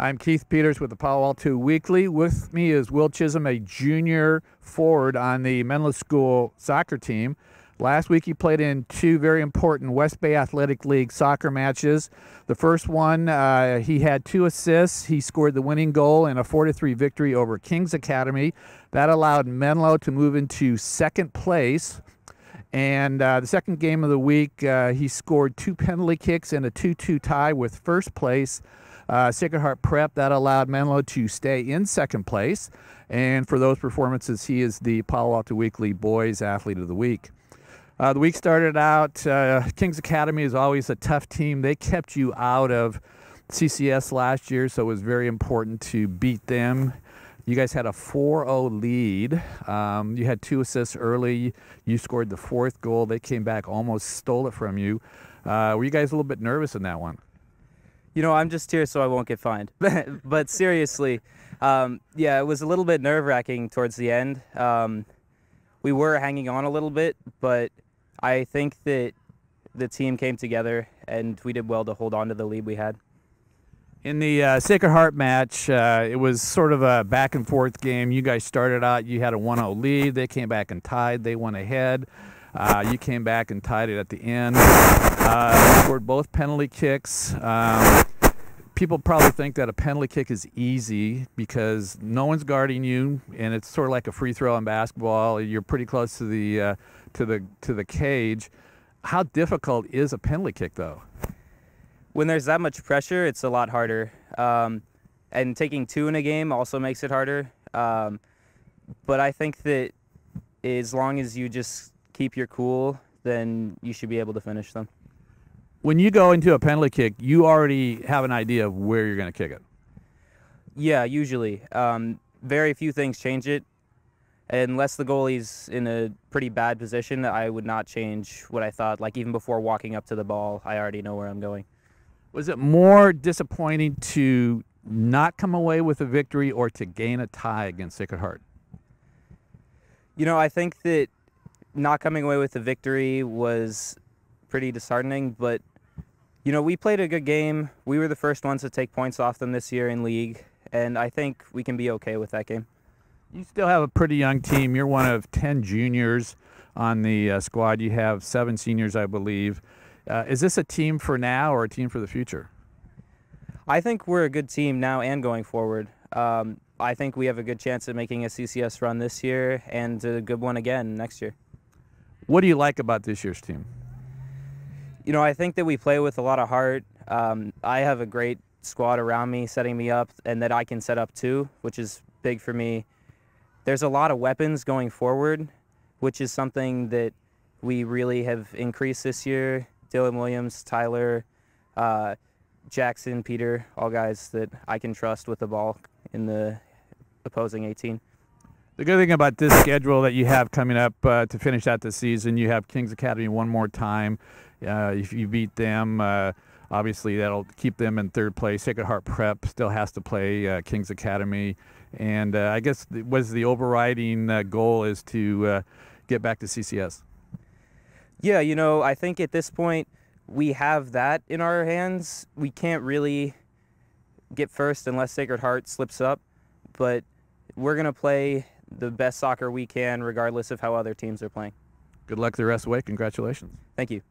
I'm Keith Peters with the Palo Alto Weekly. With me is Will Chisholm, a junior forward on the Menlo School soccer team. Last week he played in two very important West Bay Athletic League soccer matches. The first one, he had 2 assists. He scored the winning goal in a 4-3 victory over King's Academy. That allowed Menlo to move into second place. And the second game of the week, he scored 2 penalty kicks and a 2-2 tie with first place Sacred Heart Prep. That allowed Menlo to stay in second place. And for those performances, he is the Palo Alto Weekly Boys Athlete of the Week. The week started out, King's Academy is always a tough team. They kept you out of CCS last year, so it was very important to beat them. You guys had a 4-0 lead. You had 2 assists early. You scored the 4th goal. They came back, almost stole it from you. Were you guys a little bit nervous in that one? You know, I'm just here so I won't get fined. But seriously, yeah, it was a little bit nerve-wracking towards the end. We were hanging on a little bit, but I think that the team came together and we did well to hold on to the lead we had. In the Sacred Heart match, it was sort of a back-and-forth game. You guys started out, you had a 1-0 lead. They came back and tied. They went ahead. You came back and tied it at the end. You scored both penalty kicks. People probably think that a penalty kick is easy because no one's guarding you, and it's sort of like a free throw in basketball. You're pretty close to the cage. How difficult is a penalty kick, though? When there's that much pressure, it's a lot harder. And taking 2 in a game also makes it harder. But I think that as long as you just keep your cool, then you should be able to finish them. When you go into a penalty kick, you already have an idea of where you're going to kick it. Yeah, usually. Very few things change it. Unless the goalie's in a pretty bad position, I would not change what I thought. Like even before walking up to the ball, I already know where I'm going. Was it more disappointing to not come away with a victory or to gain a tie against Sacred Heart? You know, I think that not coming away with the victory was pretty disheartening, but, you know, we played a good game. We were the first ones to take points off them this year in league, and I think we can be okay with that game. You still have a pretty young team. You're one of 10 juniors on the squad. You have 7 seniors, I believe. Is this a team for now or a team for the future? I think we're a good team now and going forward. I think we have a good chance at making a CCS run this year and a good one again next year. What do you like about this year's team? You know, I think that we play with a lot of heart. I have a great squad around me setting me up and that I can set up too, which is big for me. There's a lot of weapons going forward, which is something that we really have increased this year. Dylan Williams, Tyler, Jackson, Peter, all guys that I can trust with the ball in the opposing 18. The good thing about this schedule that you have coming up to finish out the season, you have King's Academy one more time. If you beat them, obviously that'll keep them in 3rd place. Sacred Heart Prep still has to play King's Academy. And I guess the overriding goal is to get back to CCS. Yeah, you know, I think at this point we have that in our hands. We can't really get first unless Sacred Heart slips up, but we're going to play the best soccer we can regardless of how other teams are playing. Good luck the rest of the way. Congratulations. Thank you.